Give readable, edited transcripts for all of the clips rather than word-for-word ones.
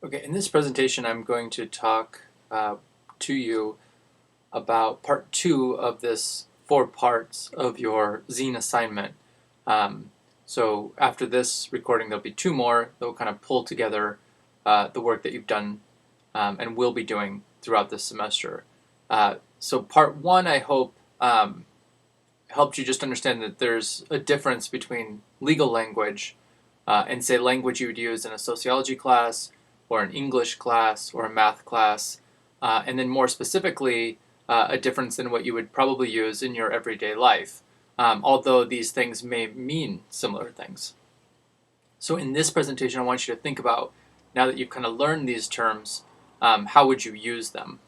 Okay, in this presentation, I'm going to talk to you about part two of this 4 parts of your zine assignment. Um, so after this recording, there'll be 2 more that will kind of pull together the work that you've done and will be doing throughout this semester. So part one, I hope, helped you just understand that there's a difference between legal language and say language you would use in a sociology class or an English class or a math class, and then more specifically, a difference in what you would probably use in your everyday life, although these things may mean similar things. So in this presentation, I want you to think about, now that you've kind of learned these terms, how would you use them?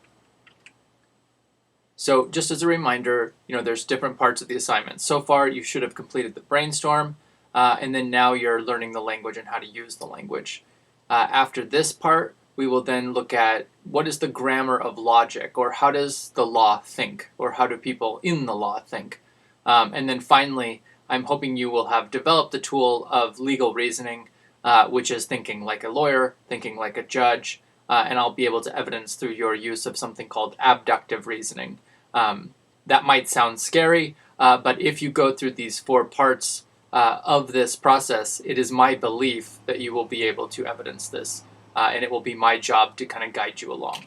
So just as a reminder, there's different parts of the assignment. So far, you should have completed the brainstorm, and then now you're learning the language and how to use the language. After this part, we will then look at what is the grammar of logic, or how does the law think, or how do people in the law think. And then finally, I'm hoping you will have developed the tool of legal reasoning, which is thinking like a lawyer, thinking like a judge, and I'll be able to evidence through your use of something called abductive reasoning. That might sound scary, but if you go through these 4 parts of this process, it is my belief that you will be able to evidence this, and it will be my job to kind of guide you along.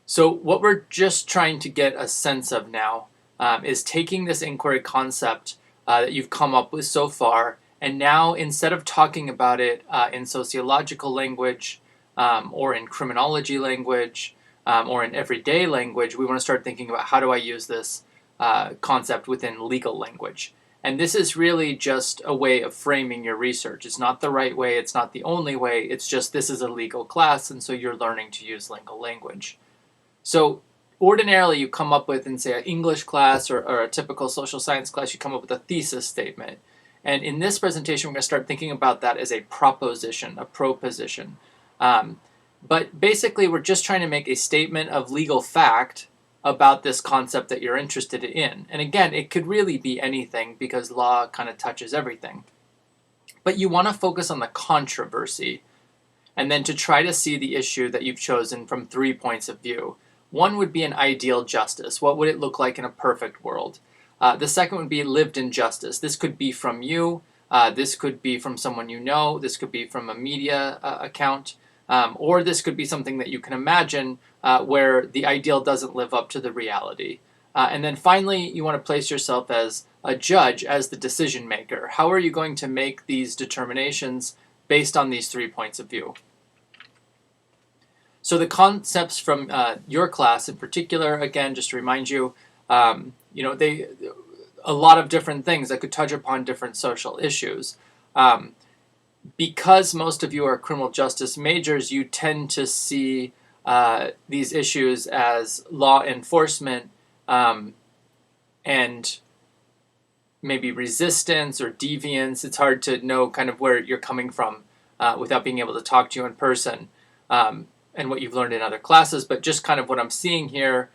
So what we're just trying to get a sense of now is taking this inquiry concept that you've come up with so far, and now instead of talking about it in sociological language or in criminology language or in everyday language, we want to start thinking about how do I use this concept within legal language. And this is really just a way of framing your research. It's not the right way, it's not the only way, it's just this is a legal class, and so you're learning to use legal language. So ordinarily you come up with, in say an English class or a typical social science class, you come up with a thesis statement. And in this presentation, we're going to start thinking about that as a proposition, a proposition. But basically, we're just trying to make a statement of legal fact about this concept that you're interested in. And again, it could really be anything because law kind of touches everything. But you want to focus on the controversy and then to try to see the issue that you've chosen from 3 points of view. One would be an ideal justice. What would it look like in a perfect world? The second would be lived injustice. This could be from you. This could be from someone you know. This could be from a media account. Or this could be something that you can imagine where the ideal doesn't live up to the reality. And then finally, you want to place yourself as a judge, as the decision maker. How are you going to make these determinations based on these 3 points of view? So the concepts from your class in particular, again, just to remind you, a lot of different things that could touch upon different social issues. Because most of you are criminal justice majors, you tend to see these issues as law enforcement and maybe resistance or deviance. It's hard to know kind of where you're coming from without being able to talk to you in person and what you've learned in other classes. But just kind of what I'm seeing here,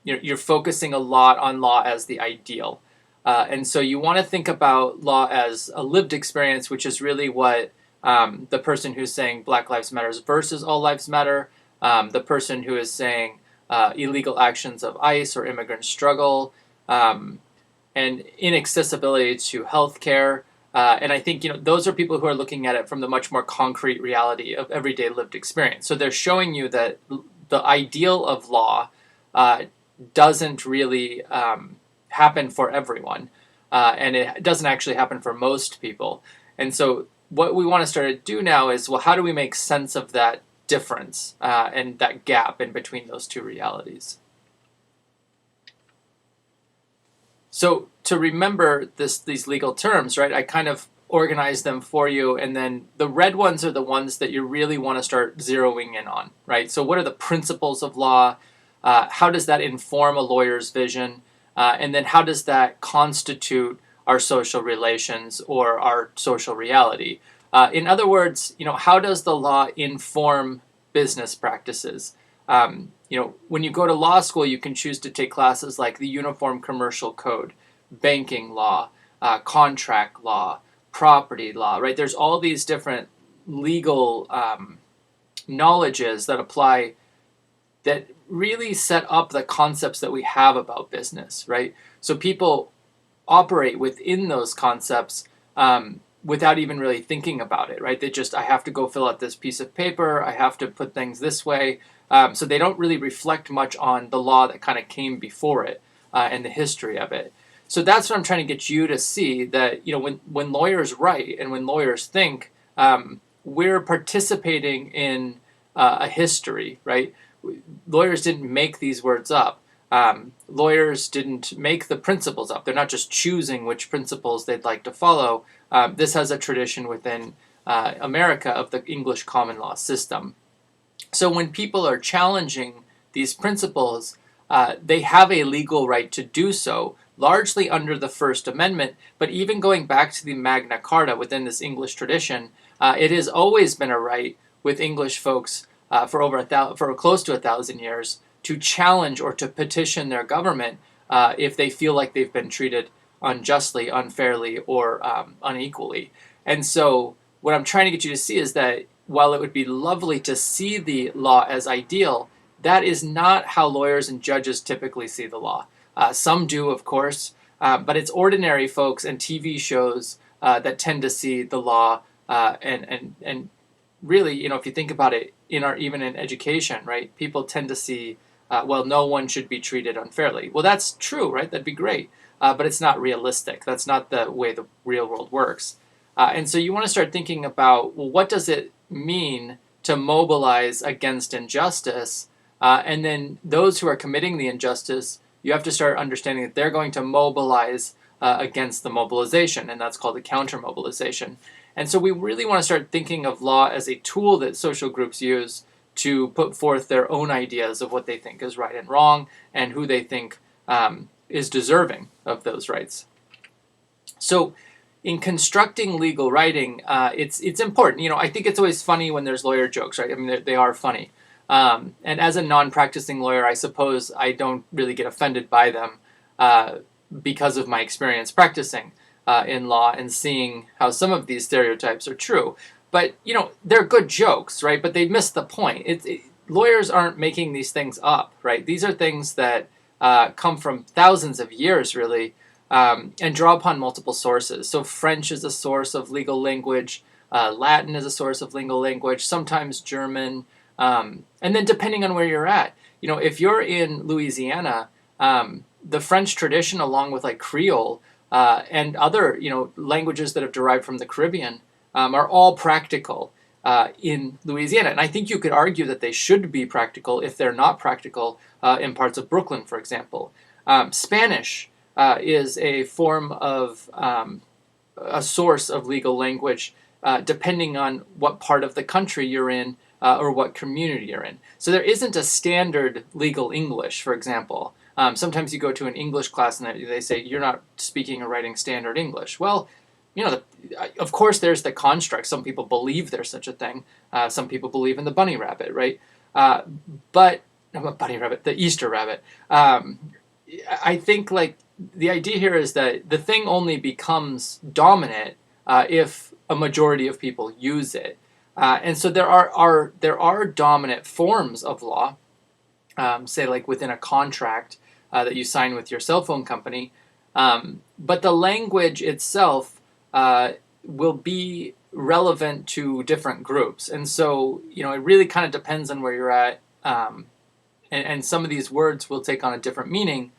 you're focusing a lot on law as the ideal. And so you want to think about law as a lived experience, which is really what the person who's saying Black Lives Matter versus All Lives Matter, the person who is saying illegal actions of ICE or immigrant struggle, and inaccessibility to healthcare. And I think those are people who are looking at it from the much more concrete reality of everyday lived experience. So they're showing you that the ideal of law doesn't really happen for everyone, and it doesn't actually happen for most people. And so what we want to start to do now is, well, how do we make sense of that difference and that gap in between those two realities? So to remember these legal terms, right, I kind of organize them for you, and then the red ones are the ones that you really want to start zeroing in on, right? So what are the principles of law? How does that inform a lawyer's vision? And then how does that constitute our social relations or our social reality? In other words, how does the law inform business practices? When you go to law school, you can choose to take classes like the Uniform Commercial Code, banking law, contract law, property law, right? There's all these different legal knowledges that apply that really set up the concepts that we have about business, right? So people operate within those concepts without even really thinking about it, right? They just, I have to go fill out this piece of paper, I have to put things this way. So they don't really reflect much on the law that kind of came before it and the history of it. So that's what I'm trying to get you to see, that when lawyers write and when lawyers think, we're participating in a history, right? Lawyers didn't make these words up. Lawyers didn't make the principles up. They're not just choosing which principles they'd like to follow. This has a tradition within America of the English common law system. So when people are challenging these principles, they have a legal right to do so, largely under the First Amendment, but even going back to the Magna Carta within this English tradition, it has always been a right with English folks for close to 1,000 years to challenge or to petition their government if they feel like they've been treated unjustly, unfairly, or unequally. And so what I'm trying to get you to see is that while it would be lovely to see the law as ideal, that is not how lawyers and judges typically see the law. Some do, of course, but it's ordinary folks and TV shows that tend to see the law and really, if you think about it, even in education, right? People tend to see, well, no one should be treated unfairly. Well, that's true, right? That'd be great, but it's not realistic. That's not the way the real world works. And so you want to start thinking about, well, what does it mean to mobilize against injustice? And then those who are committing the injustice, you have to start understanding that they're going to mobilize against the mobilization, and that's called a counter-mobilization. And so we really want to start thinking of law as a tool that social groups use to put forth their own ideas of what they think is right and wrong and who they think is deserving of those rights. So in constructing legal writing, it's important. I think it's always funny when there's lawyer jokes, right? I mean, they are funny. And as a non-practicing lawyer, I suppose I don't really get offended by them because of my experience practicing in law and seeing how some of these stereotypes are true. But, they're good jokes, right? But they miss the point. Lawyers aren't making these things up, right? These are things that come from thousands of years, really, and draw upon multiple sources. So French is a source of legal language. Latin is a source of legal language, sometimes German. And then depending on where you're at, if you're in Louisiana, the French tradition, along with like Creole and other, languages that have derived from the Caribbean, are all practical in Louisiana. And I think you could argue that they should be practical if they're not practical in parts of Brooklyn, for example. Spanish is a form of a source of legal language depending on what part of the country you're in or what community you're in. So there isn't a standard legal English, for example. Sometimes you go to an English class and they say, you're not speaking or writing standard English. Well, of course there's the construct. Some people believe there's such a thing. Some people believe in the bunny rabbit, right? But the Easter rabbit. I think the idea here is that the thing only becomes dominant if a majority of people use it. And so there are dominant forms of law, say like within a contract that you sign with your cell phone company, but the language itself will be relevant to different groups. And so, it really kind of depends on where you're at, and some of these words will take on a different meaning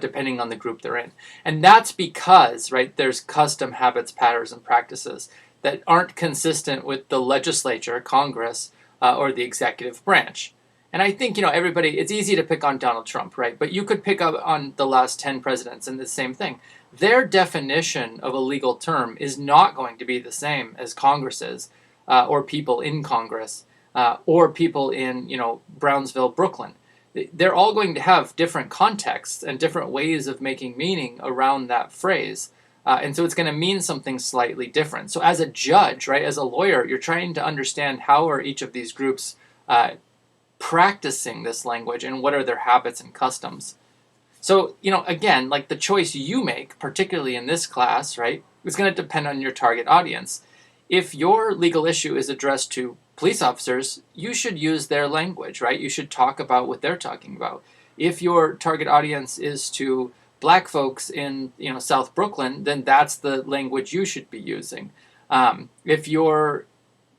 depending on the group they're in. And that's because, right, there's custom, habits, patterns, and practices that aren't consistent with the legislature, Congress, or the executive branch. And I think, everybody, it's easy to pick on Donald Trump, right? But you could pick up on the last 10 presidents and the same thing. Their definition of a legal term is not going to be the same as Congress's or people in Congress or people in, Brownsville, Brooklyn. They're all going to have different contexts and different ways of making meaning around that phrase. And so it's going to mean something slightly different. So as a judge, right, as a lawyer, you're trying to understand how are each of these groups practicing this language and what are their habits and customs. So, again, the choice you make, particularly in this class, right, is going to depend on your target audience. if your legal issue is addressed to police officers, you should use their language, right? You should talk about what they're talking about. If your target audience is to black folks in South Brooklyn, then that's the language you should be using. If your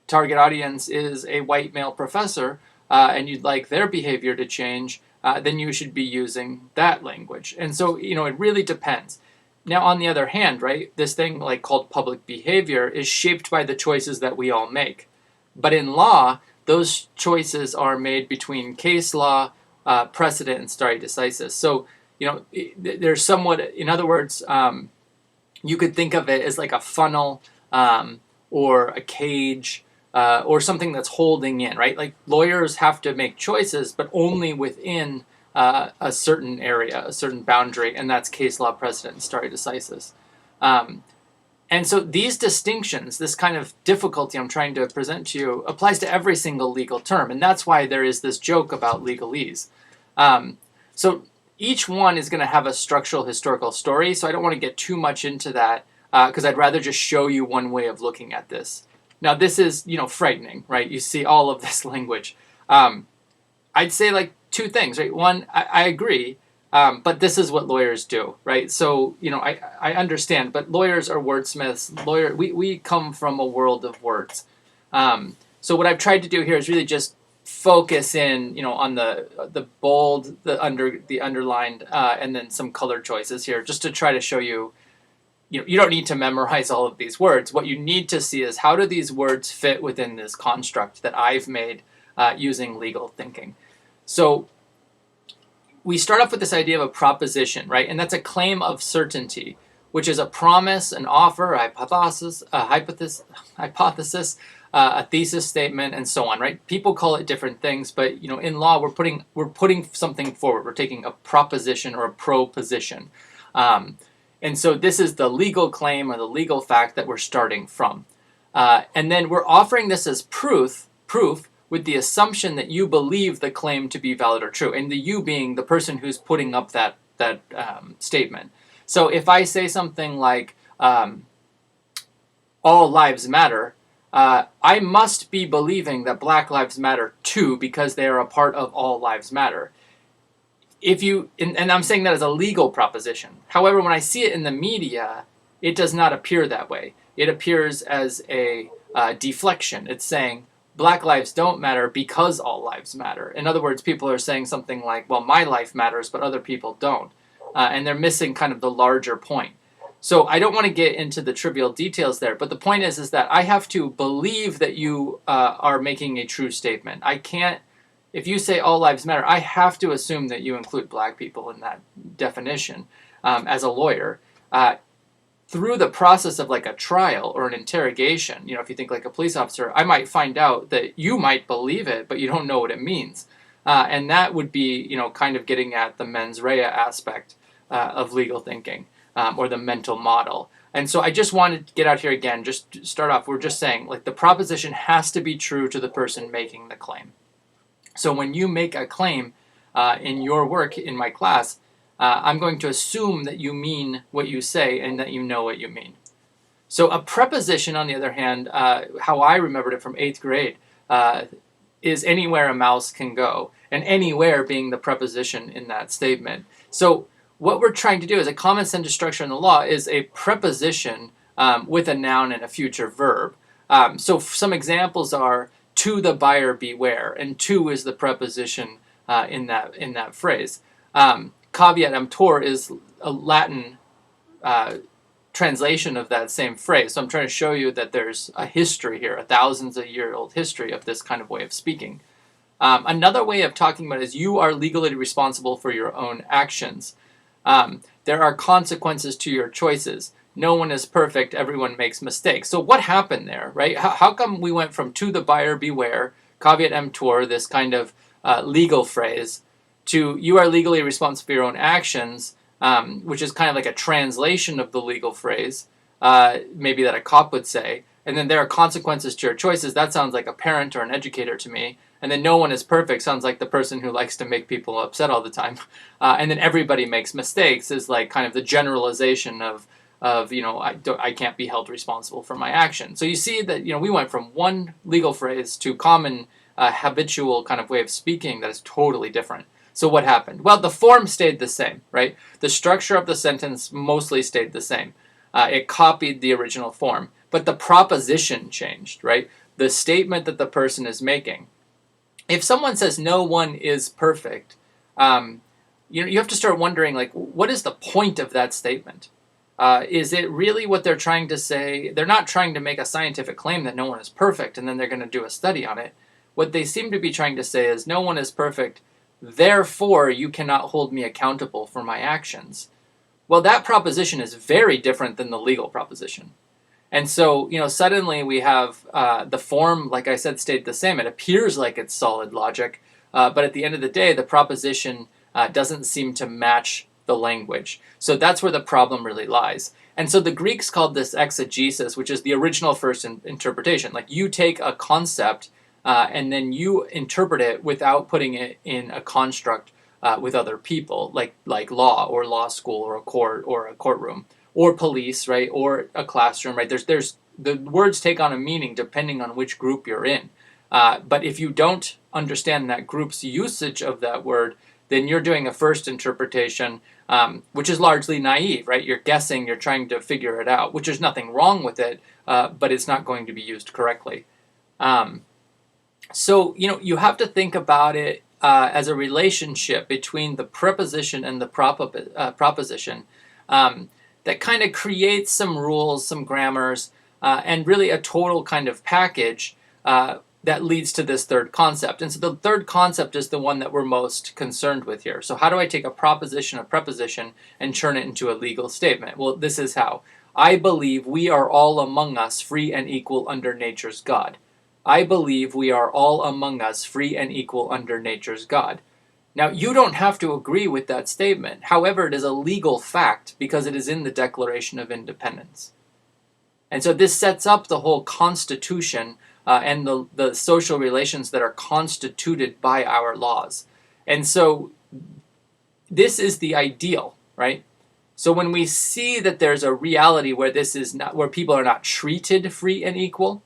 target audience is a white male professor and you'd like their behavior to change, then you should be using that language. And so, it really depends. Now, on the other hand, right, this thing like called public behavior is shaped by the choices that we all make. But in law, those choices are made between case law, precedent, and stare decisis. So, there's somewhat, in other words, you could think of it as like a funnel or a cage or something that's holding in, right? Like lawyers have to make choices, but only within a certain area, a certain boundary, and that's case law, precedent, and stare decisis. And so these distinctions, this kind of difficulty I'm trying to present to you, applies to every single legal term, and that's why there is this joke about legalese. So each one is going to have a structural historical story, so I don't want to get too much into that because I'd rather just show you one way of looking at this. Now this is, frightening, right? You see all of this language. I'd say like two things, right? One, I agree, but this is what lawyers do, right? So, I understand, but lawyers are wordsmiths. We come from a world of words. So what I've tried to do here is really just focus in, on the bold, the underlined, and then some color choices here, just to try to show you, you don't need to memorize all of these words. What you need to see is how do these words fit within this construct that I've made using legal thinking. So we start off with this idea of a proposition, right? And that's a claim of certainty, which is a promise, an offer, a hypothesis, a thesis statement, and so on, right? People call it different things, but in law, we're putting something forward. We're taking a proposition or a proposition. And so this is the legal claim or the legal fact that we're starting from. And then we're offering this as proof with the assumption that you believe the claim to be valid or true, and the you being the person who's putting up that statement. So if I say something like, all lives matter, I must be believing that Black lives matter too because they are a part of all lives matter. And I'm saying that as a legal proposition. However, when I see it in the media, it does not appear that way. It appears as a deflection. It's saying Black lives don't matter because all lives matter. In other words, people are saying something like, well, my life matters, but other people don't. And they're missing kind of the larger point. So I don't want to get into the trivial details there, but the point is that I have to believe that you are making a true statement. I can't, if you say all lives matter, I have to assume that you include Black people in that definition as a lawyer. Through the process of like a trial or an interrogation, if you think like a police officer, I might find out that you might believe it, but you don't know what it means. And that would be, kind of getting at the mens rea aspect of legal thinking or the mental model. And so I just wanted to get out here again, just to start off, we're just saying like the proposition has to be true to the person making the claim. So when you make a claim in your work in my class, I'm going to assume that you mean what you say and that you know what you mean. So a preposition, on the other hand, how I remembered it from 8th grade, is anywhere a mouse can go, and anywhere being the preposition in that statement. So what we're trying to do is a common sentence structure in the law is a preposition with a noun and a future verb. So some examples are to the buyer beware, and to is the preposition in that phrase. Caveat emptor is a Latin translation of that same phrase. So I'm trying to show you that there's a history here, a thousands-a-year-old history of this kind of way of speaking. Another way of talking about it is you are legally responsible for your own actions. There are consequences to your choices. No one is perfect. Everyone makes mistakes. So what happened there, right? How come we went from to the buyer beware, caveat emptor, this kind of legal phrase, to you are legally responsible for your own actions, which is kind of like a translation of the legal phrase, maybe that a cop would say. And then there are consequences to your choices. That sounds like a parent or an educator to me. And then no one is perfect sounds like the person who likes to make people upset all the time. And then everybody makes mistakes is like kind of the generalization of of, I can't be held responsible for my action. So you see that, we went from one legal phrase to common habitual kind of way of speaking that is totally different. So what happened? Well, the form stayed the same, right? The structure of the sentence mostly stayed the same. It copied the original form, but the proposition changed, right? The statement that the person is making. If someone says no one is perfect, you have to start wondering, like, what is the point of that statement? Is it really what they're trying to say? They're not trying to make a scientific claim that no one is perfect and then they're going to do a study on it. What they seem to be trying to say is no one is perfect, therefore you cannot hold me accountable for my actions. Well, that proposition is very different than the legal proposition. And so, suddenly we have the form, like I said, stayed the same. It appears like it's solid logic, but at the end of the day, the proposition doesn't seem to match the language. So that's where the problem really lies. And so the Greeks called this exegesis, which is the original first interpretation. Like, you take a concept and then you interpret it without putting it in a construct with other people, like law or law school or a court or a courtroom or police, right, or a classroom, right? There's the words take on a meaning depending on which group you're in. But if you don't understand that group's usage of that word, then you're doing a first interpretation, which is largely naive, right? You're guessing, you're trying to figure it out, which there's nothing wrong with it, but it's not going to be used correctly. So, you have to think about it as a relationship between the preposition and the proposition that kind of creates some rules, some grammars, and really a total kind of package that leads to this third concept. And so the third concept is the one that we're most concerned with here. So how do I take a proposition, a preposition, and turn it into a legal statement? Well, this is how. I believe we are all among us free and equal under nature's God. I believe we are all among us free and equal under nature's God. Now, you don't have to agree with that statement. However, it is a legal fact because it is in the Declaration of Independence. And so this sets up the whole Constitution and the social relations that are constituted by our laws. And so this is the ideal, right? So when we see that there's a reality where this is not, where people are not treated free and equal,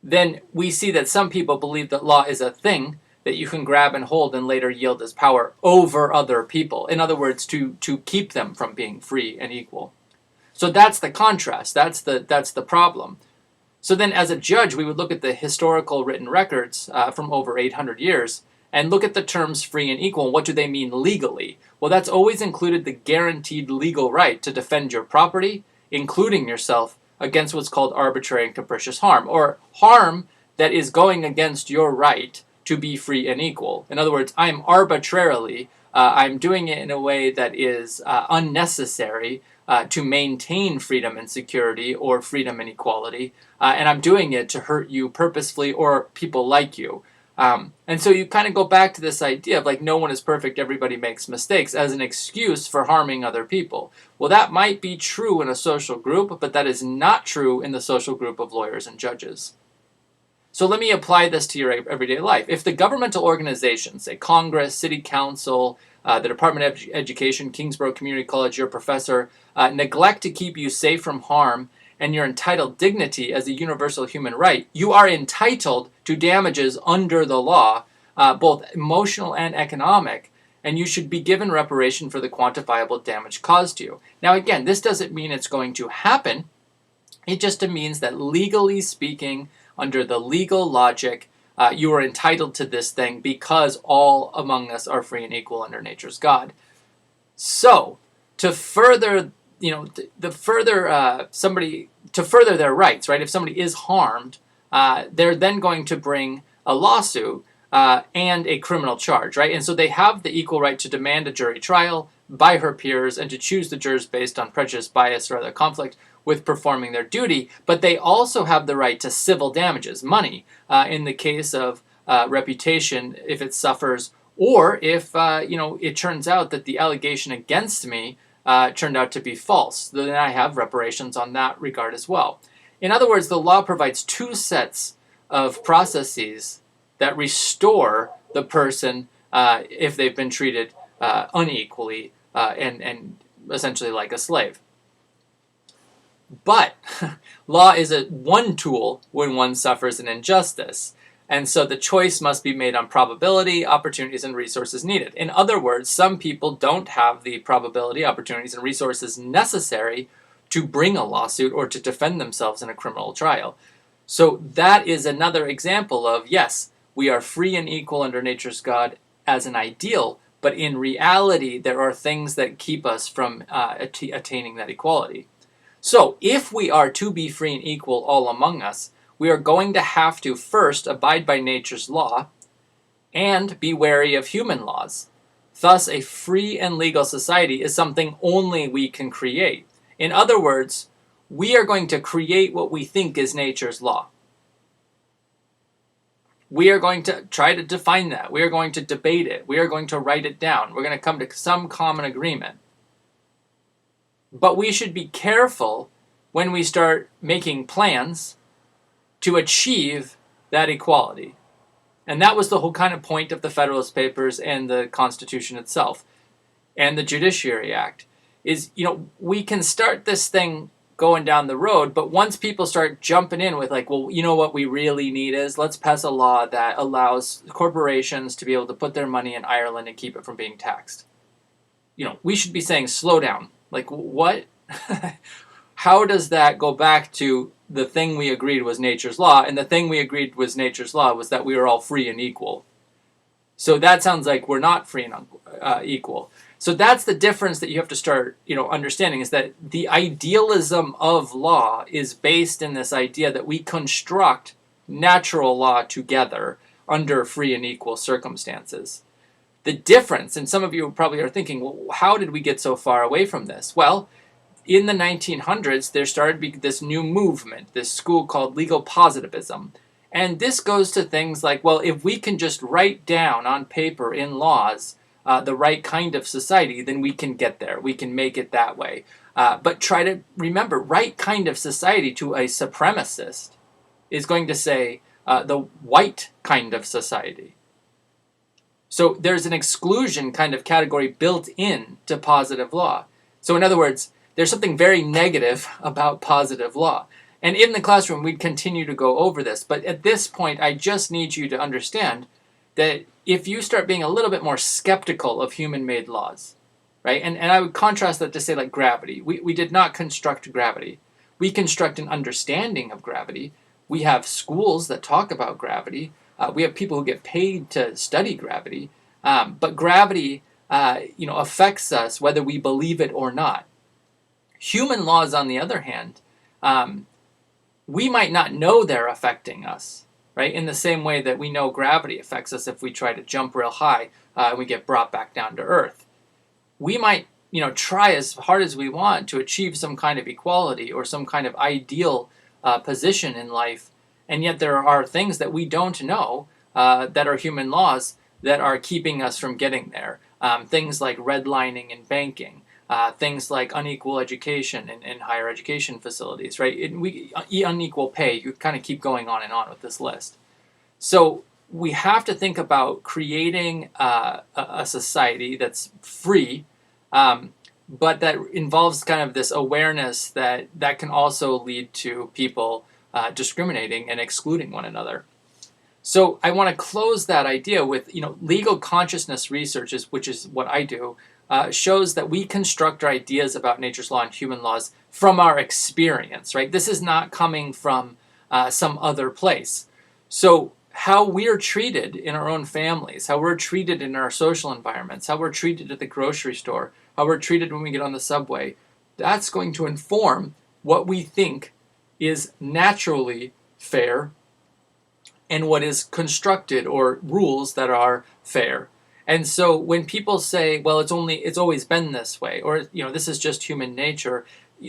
then we see that some people believe that law is a thing that you can grab and hold and later yield as power over other people. In other words, to keep them from being free and equal. So that's the contrast. That's the problem. So then as a judge, we would look at the historical written records from over 800 years and look at the terms free and equal. What do they mean legally? Well, that's always included the guaranteed legal right to defend your property, including yourself, against what's called arbitrary and capricious harm, or harm that is going against your right to be free and equal. In other words, I'm arbitrarily, I'm doing it in a way that is unnecessary to maintain freedom and security or freedom and equality, and I'm doing it to hurt you purposefully or people like you. And so you kind of go back to this idea of like no one is perfect, everybody makes mistakes as an excuse for harming other people. Well, that might be true in a social group, but that is not true in the social group of lawyers and judges. So let me apply this to your everyday life. If the governmental organizations, say Congress, City Council, the Department of Education, Kingsborough Community College, your professor, neglect to keep you safe from harm, and you're entitled dignity as a universal human right, you are entitled to damages under the law, both emotional and economic, and you should be given reparation for the quantifiable damage caused to you. Now again, this doesn't mean it's going to happen. It just means that legally speaking, under the legal logic, you are entitled to this thing because all among us are free and equal under nature's God. So, to further further their rights, right? If somebody is harmed, they're then going to bring a lawsuit and a criminal charge, right? And so they have the equal right to demand a jury trial by her peers and to choose the jurors based on prejudice, bias, or other conflict with performing their duty. But they also have the right to civil damages, money, in the case of reputation if it suffers, or if it turns out that the allegation against me turned out to be false. Then I have reparations on that regard as well. In other words, the law provides two sets of processes that restore the person if they've been treated unequally and essentially like a slave. But law is one tool when one suffers an injustice. And so the choice must be made on probability, opportunities, and resources needed. In other words, some people don't have the probability, opportunities, and resources necessary to bring a lawsuit or to defend themselves in a criminal trial. So that is another example of, yes, we are free and equal under nature's God as an ideal, but in reality, there are things that keep us from attaining that equality. So, if we are to be free and equal all among us, we are going to have to first abide by nature's law and be wary of human laws. Thus, a free and legal society is something only we can create. In other words, we are going to create what we think is nature's law. We are going to try to define that. We are going to debate it. We are going to write it down. We're going to come to some common agreement. But we should be careful when we start making plans to achieve that equality. And that was the whole kind of point of the Federalist Papers and the Constitution itself and the Judiciary Act is, we can start this thing going down the road, but once people start jumping in with like, well, you know what we really need is let's pass a law that allows corporations to be able to put their money in Ireland and keep it from being taxed. We should be saying slow down. Like, what? How does that go back to the thing we agreed was nature's law? And the thing we agreed was nature's law was that we were all free and equal. So that sounds like we're not free and equal. So that's the difference that you have to start, understanding is that the idealism of law is based in this idea that we construct natural law together under free and equal circumstances. The difference, and some of you probably are thinking, well, how did we get so far away from this? Well, in the 1900s, there started to be this new movement, this school called legal positivism. And this goes to things like, well, if we can just write down on paper in laws the right kind of society, then we can get there. We can make it that way. But try to remember, right kind of society to a supremacist is going to say the white kind of society. So there's an exclusion kind of category built in to positive law. So in other words, there's something very negative about positive law. And in the classroom, we'd continue to go over this. But at this point, I just need you to understand that if you start being a little bit more skeptical of human-made laws, right? And I would contrast that to say like gravity. We did not construct gravity. We construct an understanding of gravity. We have schools that talk about gravity. We have people who get paid to study gravity, but gravity, affects us whether we believe it or not. Human laws, on the other hand, we might not know they're affecting us, right? In the same way that we know gravity affects us if we try to jump real high and we get brought back down to earth. We might, try as hard as we want to achieve some kind of equality or some kind of ideal position in life. And yet there are things that we don't know that are human laws that are keeping us from getting there. Things like redlining in banking, things like unequal education in higher education facilities, right? Unequal pay, you kind of keep going on and on with this list. So we have to think about creating a society that's free, but that involves kind of this awareness that can also lead to people discriminating and excluding one another. So I want to close that idea with, legal consciousness research, which is what I do, shows that we construct our ideas about nature's law and human laws from our experience, right? This is not coming from some other place. So how we're treated in our own families, how we're treated in our social environments, how we're treated at the grocery store, how we're treated when we get on the subway, that's going to inform what we think is naturally fair and what is constructed or rules that are fair. And so when people say, well, it's always been this way, or this is just human nature,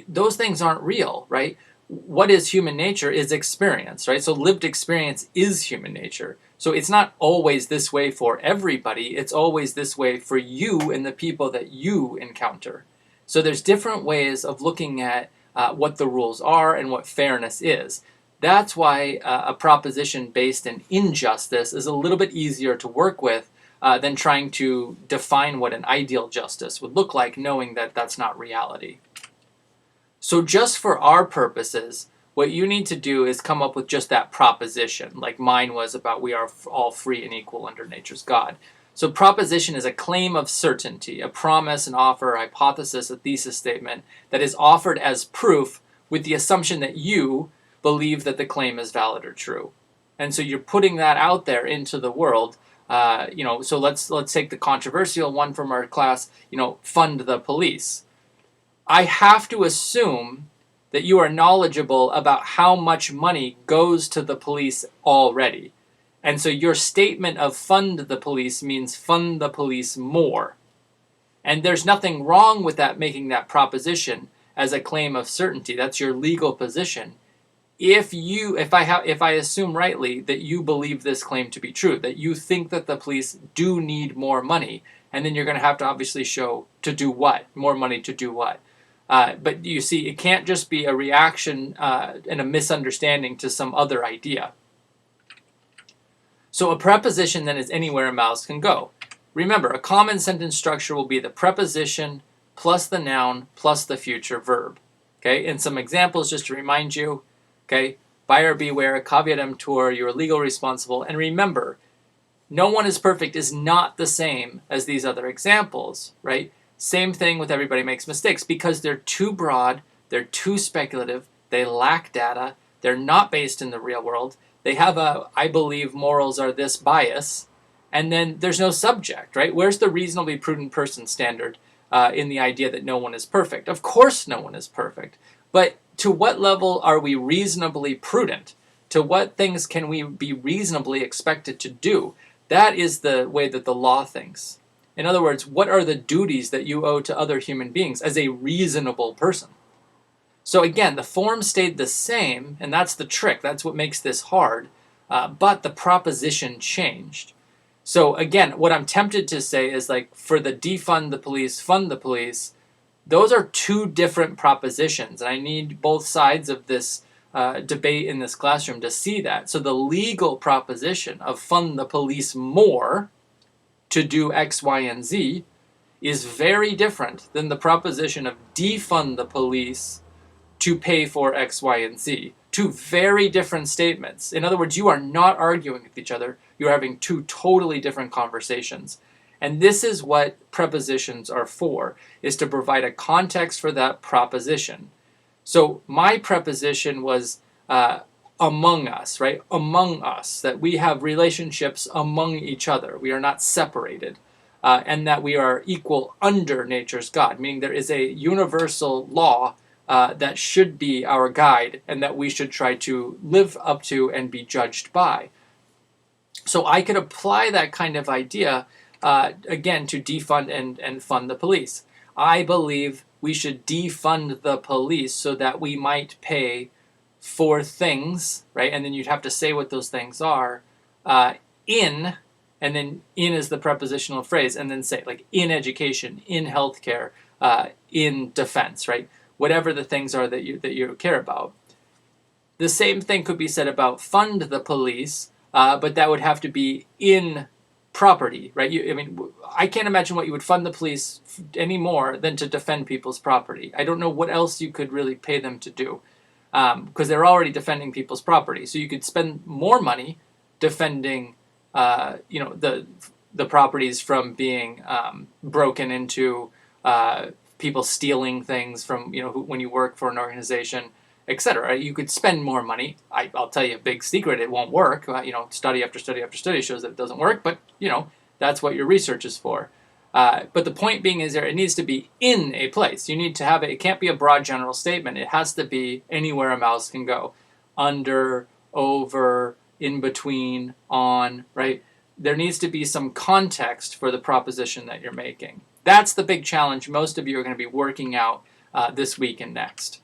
those things aren't real, right? What is human nature is experience, right? So lived experience is human nature. So it's not always this way for everybody, it's always this way for you and the people that you encounter. So there's different ways of looking at what the rules are and what fairness is. That's why a proposition based in injustice is a little bit easier to work with than trying to define what an ideal justice would look like, knowing that that's not reality. So just for our purposes, what you need to do is come up with just that proposition, like mine was about we are all free and equal under nature's God. So proposition is a claim of certainty, a promise, an offer, a hypothesis, a thesis statement that is offered as proof with the assumption that you believe that the claim is valid or true. And so you're putting that out there into the world. So let's take the controversial one from our class, fund the police. I have to assume that you are knowledgeable about how much money goes to the police already. And so your statement of fund the police means fund the police more. And there's nothing wrong with that, making that proposition as a claim of certainty. That's your legal position. If I assume rightly that you believe this claim to be true, that you think that the police do need more money, and then you're going to have to obviously show to do what? More money to do what? But you see, it can't just be a reaction and a misunderstanding to some other idea. So a preposition then is anywhere a mouse can go. Remember, a common sentence structure will be the preposition plus the noun plus the future verb. Okay, and some examples just to remind you. Okay, buyer beware, caveat emptor, you're legal responsible. And remember, no one is perfect is not the same as these other examples, right? Same thing with everybody makes mistakes because they're too broad, they're too speculative, they lack data, they're not based in the real world. They have I believe morals are this bias, and then there's no subject, right? Where's the reasonably prudent person standard in the idea that no one is perfect? Of course no one is perfect, but to what level are we reasonably prudent? To what things can we be reasonably expected to do? That is the way that the law thinks. In other words, what are the duties that you owe to other human beings as a reasonable person? So again, the form stayed the same, and that's the trick. That's what makes this hard. But the proposition changed. So again, what I'm tempted to say is like for the defund the police, fund the police, those are two different propositions. And I need both sides of this debate in this classroom to see that. So the legal proposition of fund the police more to do X, Y, and Z is very different than the proposition of defund the police to pay for X, Y, and Z. Two very different statements. In other words, you are not arguing with each other. You're having two totally different conversations. And this is what prepositions are for, is to provide a context for that proposition. So my preposition was among us, right? Among us, that we have relationships among each other. We are not separated. And that we are equal under nature's God, meaning there is a universal law that should be our guide and that we should try to live up to and be judged by. So I could apply that kind of idea, again, to defund and fund the police. I believe we should defund the police so that we might pay for things, right? And then you'd have to say what those things are, and then in is the prepositional phrase, and then say, like, in education, in healthcare, in defense, right? Whatever the things are that you care about. The same thing could be said about fund the police, but that would have to be in property, right? I can't imagine what you would fund the police any more than to defend people's property. I don't know what else you could really pay them to do, because they're already defending people's property. So you could spend more money defending, the properties from being broken into, people stealing things from, when you work for an organization, etc. You could spend more money. I'll tell you a big secret, it won't work. Study after study after study shows that it doesn't work, but, that's what your research is for. But the point being is it needs to be in a place. You need to have it. It can't be a broad general statement. It has to be anywhere a mouse can go. Under, over, in between, on, right? There needs to be some context for the proposition that you're making. That's the big challenge most of you are going to be working out this week and next.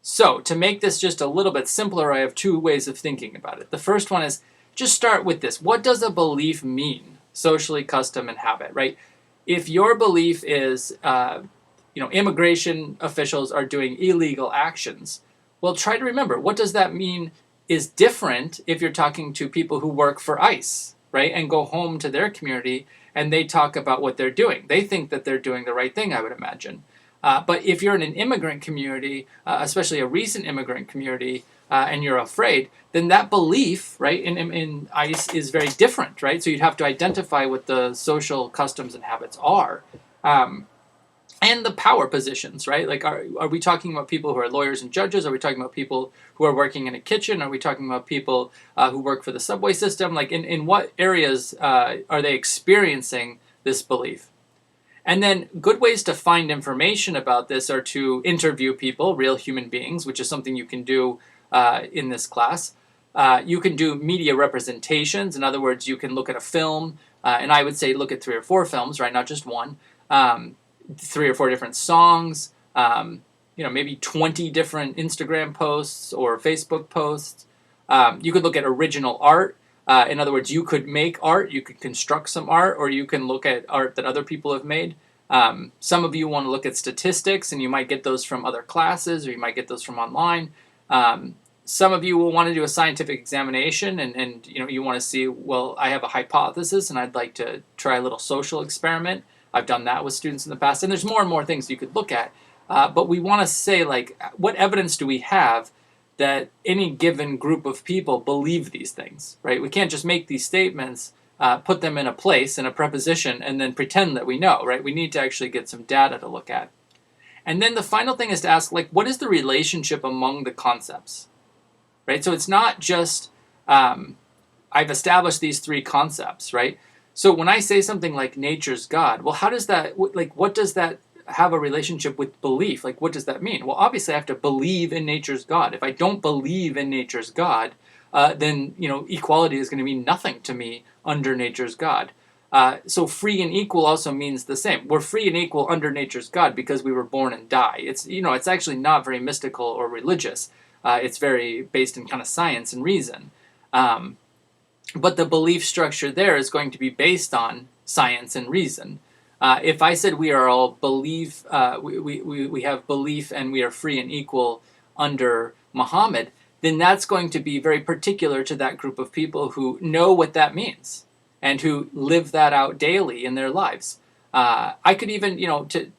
So to make this just a little bit simpler, I have two ways of thinking about it. The first one is just start with this. What does a belief mean? Socially, custom, and habit, right? If your belief is, immigration officials are doing illegal actions, well, try to remember, what does that mean is different if you're talking to people who work for ICE, right? And go home to their community and they talk about what they're doing. They think that they're doing the right thing, I would imagine. But if you're in an immigrant community, especially a recent immigrant community, and you're afraid, then that belief, right, in ICE is very different, right? So you'd have to identify what the social customs and habits are. Um, and the power positions, right? Like, are we talking about people who are lawyers and judges? Are we talking about people who are working in a kitchen? Are we talking about people who work for the subway system? Like, in what areas are they experiencing this belief? And then good ways to find information about this are to interview people, real human beings, which is something you can do in this class. You can do media representations. In other words, you can look at a film, and I would say look at 3 or 4 films, right? Not just one. 3 or 4 different songs, maybe 20 different Instagram posts or Facebook posts. You could look at original art. In other words, you could make art, you could construct some art, or you can look at art that other people have made. Some of you want to look at statistics, and you might get those from other classes, or you might get those from online. Some of you will want to do a scientific examination, and you want to see, well, I have a hypothesis, and I'd like to try a little social experiment. I've done that with students in the past, and there's more and more things you could look at. But we want to say, like, what evidence do we have that any given group of people believe these things, right? We can't just make these statements, put them in a place, in a preposition, and then pretend that we know, right? We need to actually get some data to look at. And then the final thing is to ask, like, what is the relationship among the concepts, right? So it's not just, I've established these 3 concepts, right? So when I say something like nature's God, well, how does that, like, what does that have a relationship with belief? Like, what does that mean? Well, obviously I have to believe in nature's God. If I don't believe in nature's God, then, equality is going to mean nothing to me under nature's God. So free and equal also means the same. We're free and equal under nature's God because we were born and die. It's actually not very mystical or religious. It's very based in kind of science and reason. But the belief structure there is going to be based on science and reason. If I said we are all believe, we have belief and we are free and equal under Muhammad, then that's going to be very particular to that group of people who know what that means and who live that out daily in their lives. I could even,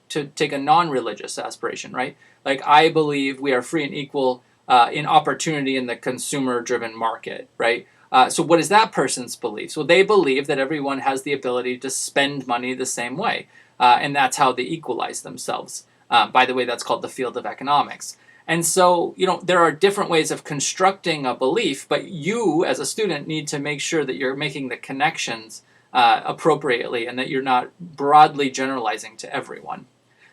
to take a non-religious aspiration, right? Like, I believe we are free and equal in opportunity in the consumer-driven market, right? So what is that person's beliefs? Well, they believe that everyone has the ability to spend money the same way, and that's how they equalize themselves. By the way, that's called the field of economics. And so, there are different ways of constructing a belief, but you, as a student, need to make sure that you're making the connections appropriately and that you're not broadly generalizing to everyone.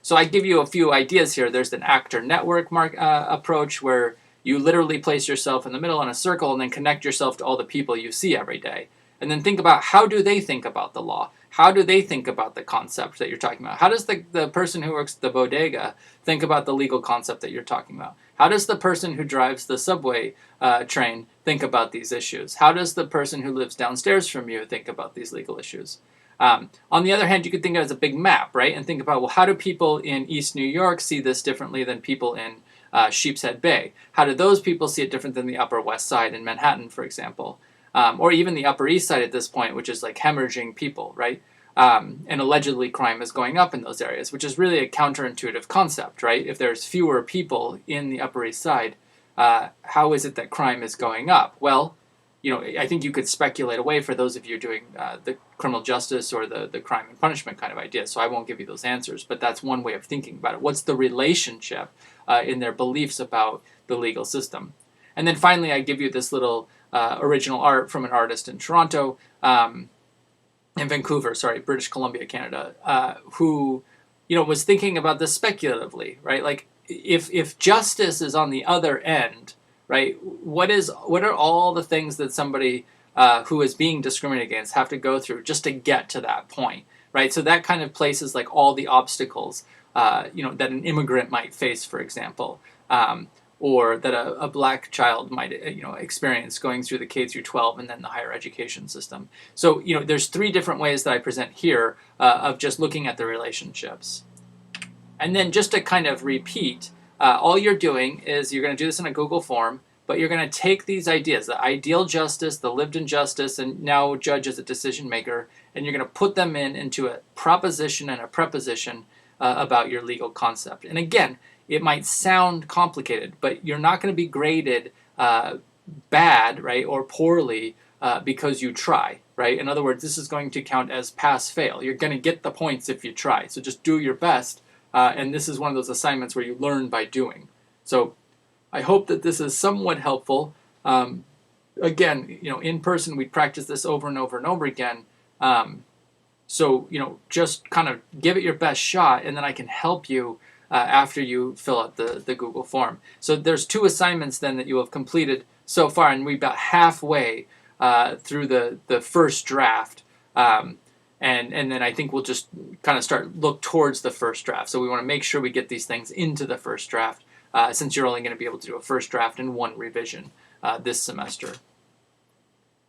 So I give you a few ideas here. There's an actor network approach where you literally place yourself in the middle in a circle and then connect yourself to all the people you see every day. And then think about, how do they think about the law? How do they think about the concept that you're talking about? How does the person who works at the bodega think about the legal concept that you're talking about? How does the person who drives the subway train think about these issues? How does the person who lives downstairs from you think about these legal issues? On the other hand, you could think of it as a big map, right? And think about, well, how do people in East New York see this differently than people in Sheepshead Bay? How do those people see it different than the Upper West Side in Manhattan, for example? Or even the Upper East Side at this point, which is like hemorrhaging people, right? And allegedly crime is going up in those areas, which is really a counterintuitive concept, right? If there's fewer people in the Upper East Side, how is it that crime is going up? Well, I think you could speculate away for those of you doing the criminal justice or the crime and punishment kind of idea, so I won't give you those answers, but that's one way of thinking about it. What's the relationship in their beliefs about the legal system? And then finally, I give you this little original art from an artist in Toronto, in Vancouver, British Columbia, Canada, who, was thinking about this speculatively, right? Like, if justice is on the other end, right, what are all the things that somebody who is being discriminated against have to go through just to get to that point, right? So that kind of places like all the obstacles, that an immigrant might face, for example, or that a black child might, experience going through the K through 12 and then the higher education system. So, there's 3 different ways that I present here of just looking at the relationships. And then just to kind of repeat, all you're doing is you're going to do this in a Google form, but you're going to take these ideas, the ideal justice, the lived injustice, and now judge as a decision maker, and you're going to put them into a proposition and a preposition about your legal concept. And again, it might sound complicated, but you're not going to be graded bad, right, or poorly because you try, right? In other words, this is going to count as pass-fail. You're going to get the points if you try. So just do your best. And this is one of those assignments where you learn by doing. So I hope that this is somewhat helpful. Again, in person, we practice this over and over and over again. So, just kind of give it your best shot, and then I can help you after you fill out the Google form. So there's 2 assignments then that you have completed so far, and we're about halfway through the first draft. And then I think we'll just kind of look towards the first draft. So we want to make sure we get these things into the first draft, since you're only going to be able to do a first draft and 1 revision this semester.